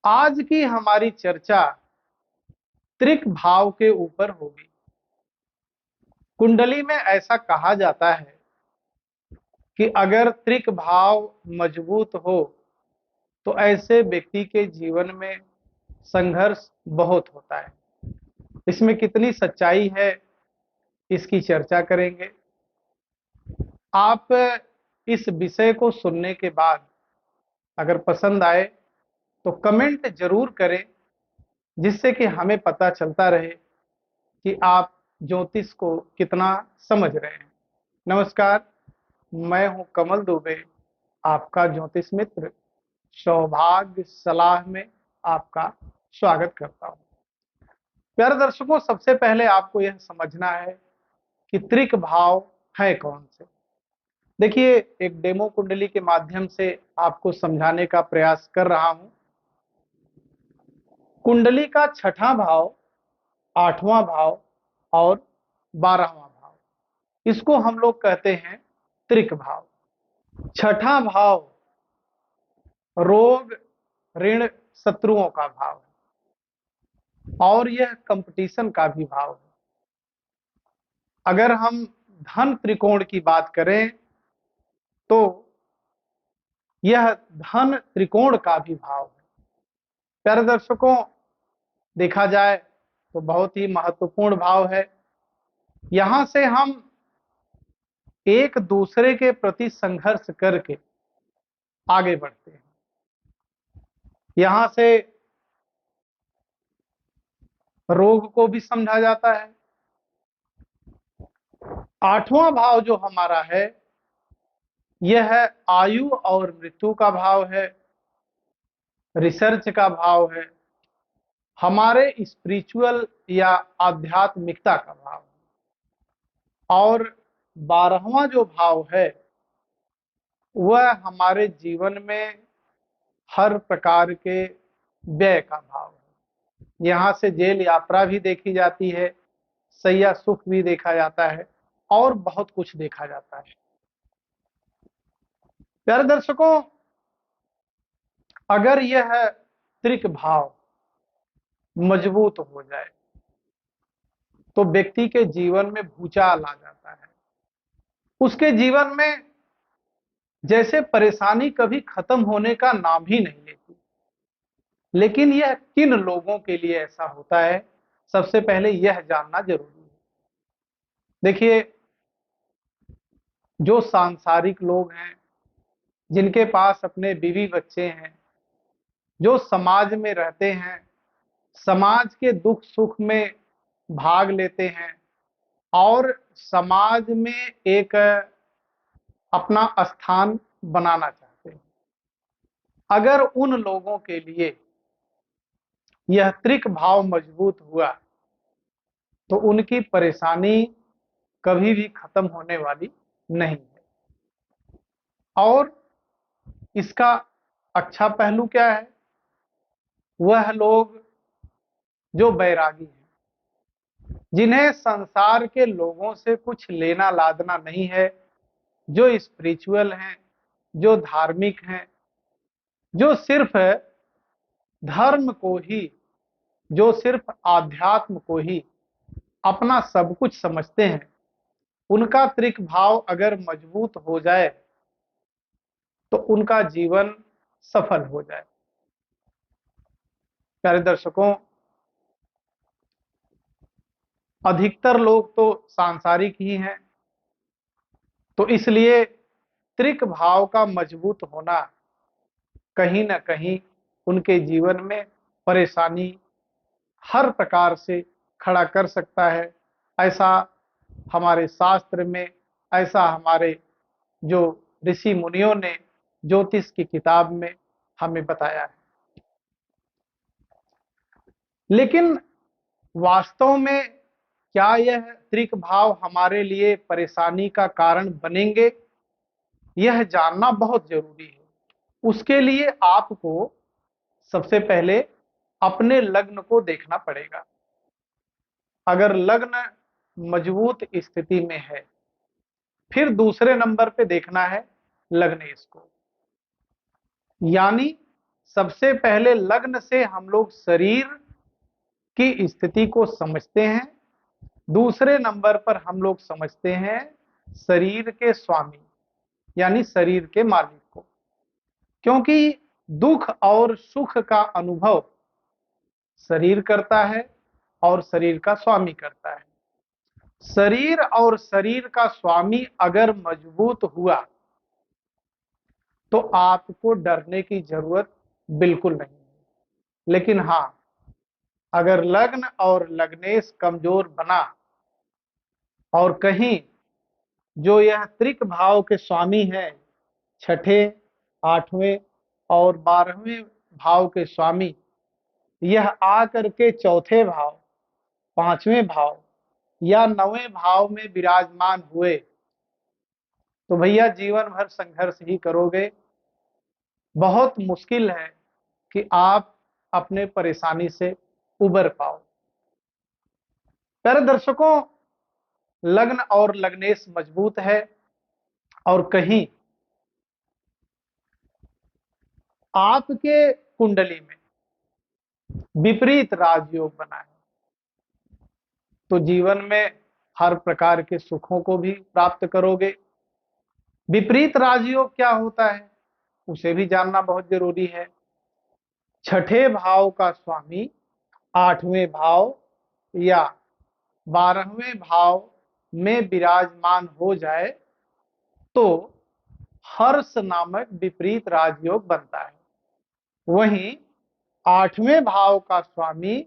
आज की हमारी चर्चा त्रिक भाव के ऊपर होगी। कुंडली में ऐसा कहा जाता है कि अगर त्रिक भाव मजबूत हो तो ऐसे व्यक्ति के जीवन में संघर्ष बहुत होता है। इसमें कितनी सच्चाई है, इसकी चर्चा करेंगे। आप इस विषय को सुनने के बाद अगर पसंद आए तो कमेंट जरूर करें, जिससे कि हमें पता चलता रहे कि आप ज्योतिष को कितना समझ रहे हैं। नमस्कार, मैं हूं कमल दुबे, आपका ज्योतिष मित्र। सौभाग्य सलाह में आपका स्वागत करता हूं। प्यारे दर्शकों, सबसे पहले आपको यह समझना है कि त्रिक भाव है कौन से। देखिए, एक डेमो कुंडली के माध्यम से आपको समझाने का प्रयास कर रहा हूं। कुंडली का छठा भाव, आठवां भाव और 12वां भाव, इसको हम लोग कहते हैं त्रिक भाव। छठा भाव रोग, ऋण, शत्रुओं का भाव है और यह कंपटीशन का भी भाव है। अगर हम धन त्रिकोण की बात करें तो यह धन त्रिकोण का भी भाव है। प्यारे दर्शकों, देखा जाए तो बहुत ही महत्वपूर्ण भाव है। यहां से हम एक दूसरे के प्रति संघर्ष करके आगे बढ़ते हैं। यहां से रोग को भी समझा जाता है। आठवां भाव जो हमारा है, यह है आयु और मृत्यु का भाव है, रिसर्च का भाव है, हमारे स्पिरिचुअल या आध्यात्मिकता का भाव है। और 12वां जो भाव है वह हमारे जीवन में हर प्रकार के व्यय का भाव है। यहाँ से जेल यात्रा भी देखी जाती है, सैया सुख भी देखा जाता है और बहुत कुछ देखा जाता है। प्यारे दर्शकों, अगर यह त्रिक भाव मजबूत हो जाए तो व्यक्ति के जीवन में भूचाल आ जाता है। उसके जीवन में जैसे परेशानी कभी खत्म होने का नाम ही नहीं लेती। लेकिन यह किन लोगों के लिए ऐसा होता है, सबसे पहले यह जानना जरूरी है। देखिए, जो सांसारिक लोग हैं, जिनके पास अपने बीवी बच्चे हैं, जो समाज में रहते हैं, समाज के दुख सुख में भाग लेते हैं और समाज में एक अपना स्थान बनाना चाहते हैं, अगर उन लोगों के लिए यह त्रिक भाव मजबूत हुआ तो उनकी परेशानी कभी भी खत्म होने वाली नहीं है। और इसका अच्छा पहलू क्या है? वह लोग जो बैरागी हैं, जिन्हें संसार के लोगों से कुछ लेना लादना नहीं है, जो स्पिरिचुअल हैं, जो धार्मिक हैं, जो सिर्फ धर्म को ही, जो सिर्फ आध्यात्म को ही अपना सब कुछ समझते हैं, उनका त्रिक भाव अगर मजबूत हो जाए तो उनका जीवन सफल हो जाए। प्यारे दर्शकों, अधिकतर लोग तो सांसारिक ही हैं, तो इसलिए त्रिक भाव का मजबूत होना कहीं ना कहीं उनके जीवन में परेशानी हर प्रकार से खड़ा कर सकता है। ऐसा हमारे शास्त्र में, ऐसा हमारे जो ऋषि मुनियों ने ज्योतिष की किताब में हमें बताया है। लेकिन वास्तव में क्या यह त्रिक भाव हमारे लिए परेशानी का कारण बनेंगे, यह जानना बहुत जरूरी है। उसके लिए आपको सबसे पहले अपने लग्न को देखना पड़ेगा। अगर लग्न मजबूत स्थिति में है, फिर दूसरे नंबर पे देखना है लग्नेश को, यानी सबसे पहले लग्न से हम लोग शरीर की स्थिति को समझते हैं, दूसरे नंबर पर हम लोग समझते हैं शरीर के स्वामी यानी शरीर के मालिक को। क्योंकि दुख और सुख का अनुभव शरीर करता है और शरीर का स्वामी करता है। शरीर और शरीर का स्वामी अगर मजबूत हुआ तो आपको डरने की जरूरत बिल्कुल नहीं है। लेकिन हाँ, अगर लग्न और लग्नेश कमजोर बना और कहीं जो यह त्रिक भाव के स्वामी हैं, छठे, आठवें और 12वें भाव के स्वामी, यह आकर के चौथे भाव, पांचवें भाव या 9वें भाव में विराजमान हुए तो भैया जीवन भर संघर्ष ही करोगे। बहुत मुश्किल है कि आप अपने परेशानी से उबर पाओ। प्यारे दर्शकों, लग्न और लग्नेश मजबूत है और कहीं आपके कुंडली में विपरीत राजयोग बना है तो जीवन में हर प्रकार के सुखों को भी प्राप्त करोगे। विपरीत राजयोग क्या होता है उसे भी जानना बहुत जरूरी है। छठे भाव का स्वामी 8वें भाव या 12वें भाव में विराजमान हो जाए तो हर्ष नामक विपरीत राजयोग बनता है। वहीं 8वें भाव का स्वामी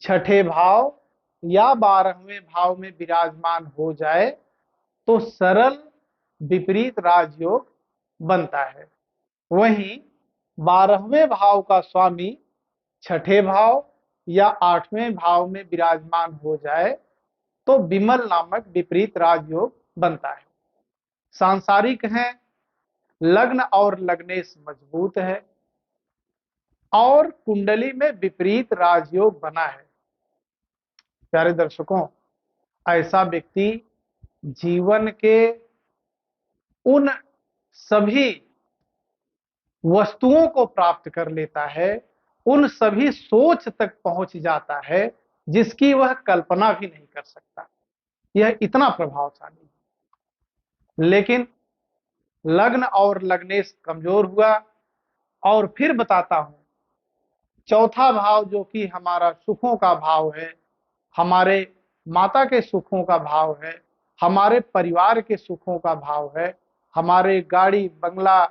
छठे भाव या 12वें भाव में विराजमान हो जाए तो सरल विपरीत राजयोग बनता है। वहीं 12वें भाव का स्वामी छठे भाव या 8वें भाव में विराजमान हो जाए तो विमल नामक विपरीत राजयोग बनता है। सांसारिक है, लग्न और लग्नेश मजबूत है और कुंडली में विपरीत राजयोग बना है। प्यारे दर्शकों, ऐसा व्यक्ति जीवन के उन सभी वस्तुओं को प्राप्त कर लेता है, उन सभी सोच तक पहुंच जाता है जिसकी वह कल्पना भी नहीं कर सकता। यह इतना प्रभावशाली है। लेकिन लग्न और लग्नेश कमजोर हुआ और फिर बताता हूं, चौथा भाव जो कि हमारा सुखों का भाव है, हमारे माता के सुखों का भाव है, हमारे परिवार के सुखों का भाव है, हमारे गाड़ी बंगला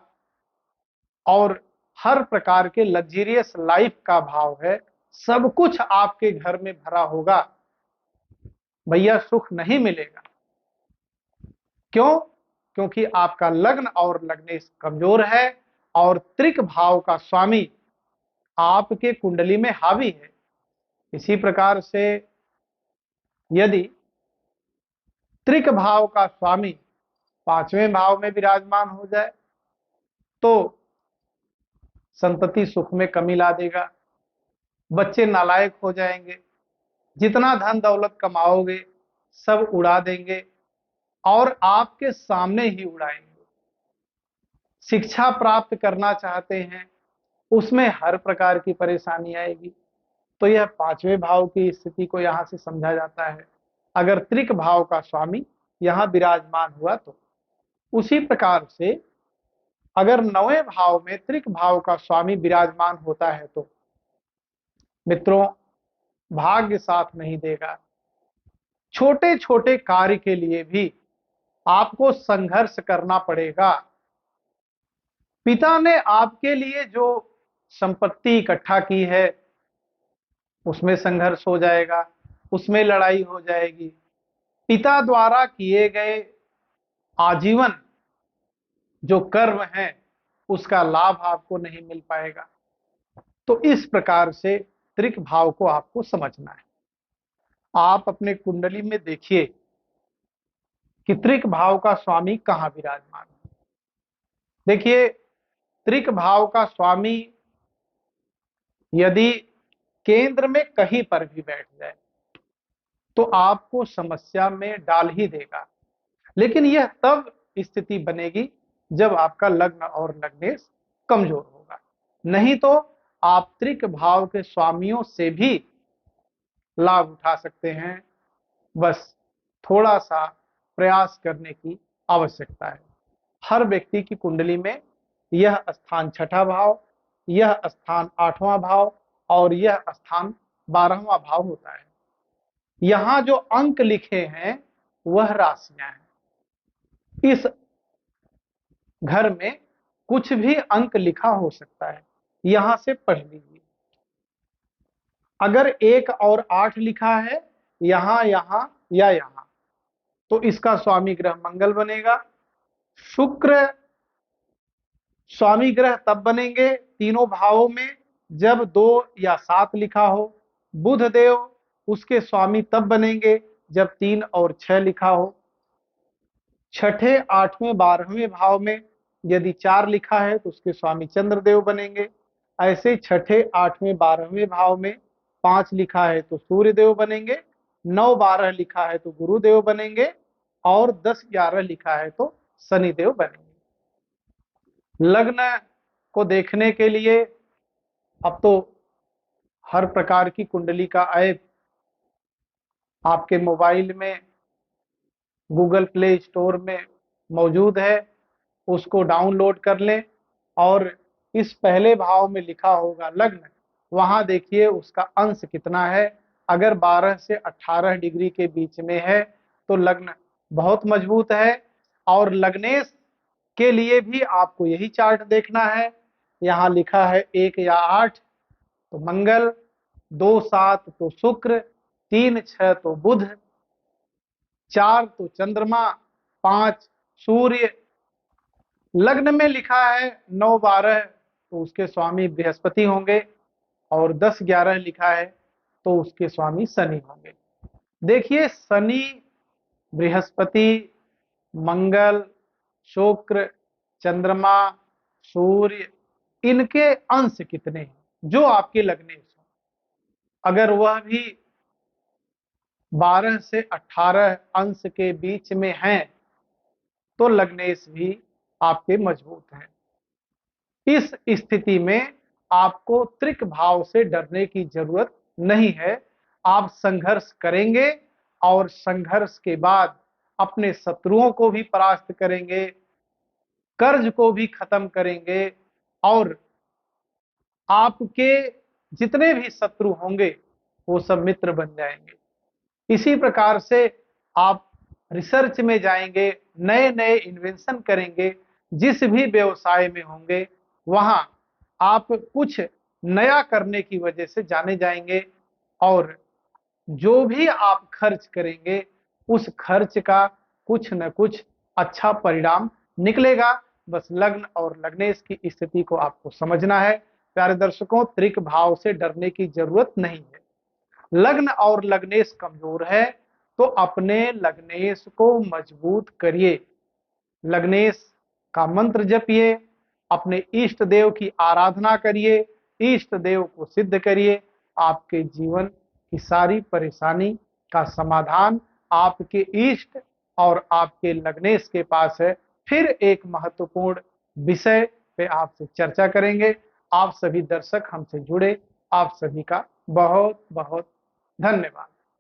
और हर प्रकार के लग्जरियस लाइफ का भाव है, सब कुछ आपके घर में भरा होगा, भैया सुख नहीं मिलेगा। क्यों? क्योंकि आपका लग्न और लग्नेश कमजोर है और त्रिक भाव का स्वामी आपके कुंडली में हावी है। इसी प्रकार से यदि त्रिक भाव का स्वामी 5वें भाव में विराजमान हो जाए तो संतति सुख में कमी ला देगा, बच्चे नालायक हो जाएंगे, जितना धन दौलत कमाओगे सब उड़ा देंगे और आपके सामने ही उड़ाएंगे। शिक्षा प्राप्त करना चाहते हैं उसमें हर प्रकार की परेशानी आएगी। तो यह 5वें भाव की स्थिति को यहां से समझा जाता है। अगर त्रिक भाव का स्वामी यहां विराजमान हुआ तो उसी प्रकार से अगर 9वें भाव में त्रिक भाव का स्वामी विराजमान होता है तो मित्रों भाग्य साथ नहीं देगा। छोटे छोटे कार्य के लिए भी आपको संघर्ष करना पड़ेगा। पिता ने आपके लिए जो संपत्ति इकट्ठा की है उसमें संघर्ष हो जाएगा, उसमें लड़ाई हो जाएगी। पिता द्वारा किए गए आजीवन जो कर्म है उसका लाभ आपको नहीं मिल पाएगा। तो इस प्रकार से त्रिक भाव को आपको समझना है। आप अपने कुंडली में देखिए कि त्रिक भाव का स्वामी कहां विराजमान है। देखिए, त्रिक भाव का स्वामी यदि केंद्र में कहीं पर भी बैठ जाए तो आपको समस्या में डाल ही देगा। लेकिन यह तब स्थिति बनेगी जब आपका लग्न और लग्नेश कमजोर होगा। नहीं तो आप त्रिक भाव के स्वामियों से भी लाभ उठा सकते हैं। बस थोड़ा सा प्रयास करने की आवश्यकता है। हर व्यक्ति की कुंडली में यह स्थान छठा भाव, यह स्थान आठवां भाव और यह स्थान 12वां भाव होता है। यहां जो अंक लिखे हैं वह राशियां हैं। इस घर में कुछ भी अंक लिखा हो सकता है, यहां से पढ़ लीजिए। अगर 1 और 8 लिखा है यहां, यहां या यहां, तो इसका स्वामी ग्रह मंगल बनेगा। शुक्र स्वामी ग्रह तब बनेंगे तीनों भावों में जब 2 या 7 लिखा हो। बुध देव उसके स्वामी तब बनेंगे जब 3 और 6 लिखा हो। छठे, आठवें, 12वें भाव में यदि 4 लिखा है तो उसके स्वामी चंद्रदेव बनेंगे। ऐसे छठे, आठवें, 12वें भाव में 5 लिखा है तो सूर्यदेव बनेंगे, 9, 12 लिखा है तो गुरुदेव बनेंगे और 10, 11 लिखा है तो शनिदेव बनेंगे। लग्न को देखने के लिए अब तो हर प्रकार की कुंडली का ऐप आपके मोबाइल में गूगल प्ले स्टोर में मौजूद है, उसको डाउनलोड कर लें और इस पहले भाव में लिखा होगा लग्न, वहां देखिए उसका अंश कितना है। अगर 12 से 18 डिग्री के बीच में है तो लग्न बहुत मजबूत है। और लग्नेश के लिए भी आपको यही चार्ट देखना है। यहाँ लिखा है 1 या 8 तो मंगल, 2, 7 तो शुक्र, 3, 6 तो बुध, 4 तो चंद्रमा, 5 सूर्य। लग्न में लिखा है 9, 12 तो उसके स्वामी बृहस्पति होंगे और 10, 11 लिखा है तो उसके स्वामी शनि होंगे। देखिए शनि, बृहस्पति, मंगल, शुक्र, चंद्रमा, सूर्य, इनके अंश कितने हैं जो आपके लगने हो। अगर वह भी 12 से 18 अंश के बीच में हैं तो लग्नेश भी आपके मजबूत हैं। इस स्थिति में आपको त्रिक भाव से डरने की जरूरत नहीं है। आप संघर्ष करेंगे और संघर्ष के बाद अपने शत्रुओं को भी परास्त करेंगे, कर्ज को भी खत्म करेंगे और आपके जितने भी शत्रु होंगे वो सब मित्र बन जाएंगे। इसी प्रकार से आप रिसर्च में जाएंगे, नए नए इन्वेंशन करेंगे, जिस भी व्यवसाय में होंगे वहां आप कुछ नया करने की वजह से जाने जाएंगे और जो भी आप खर्च करेंगे उस खर्च का कुछ न कुछ अच्छा परिणाम निकलेगा। बस लग्न और लग्नेश की स्थिति को आपको समझना है। प्यारे दर्शकों, त्रिक भाव से डरने की जरूरत नहीं है। लग्न और लग्नेश कमजोर है तो अपने लग्नेश को मजबूत करिए, लग्नेश का मंत्र जपिए, अपने इष्ट देव की आराधना करिए, इष्ट देव को सिद्ध करिए। आपके जीवन की सारी परेशानी का समाधान आपके इष्ट और आपके लग्नेश के पास है। फिर एक महत्वपूर्ण विषय पे आपसे चर्चा करेंगे। आप सभी दर्शक हमसे जुड़े, आप सभी का बहुत बहुत धन्यवाद।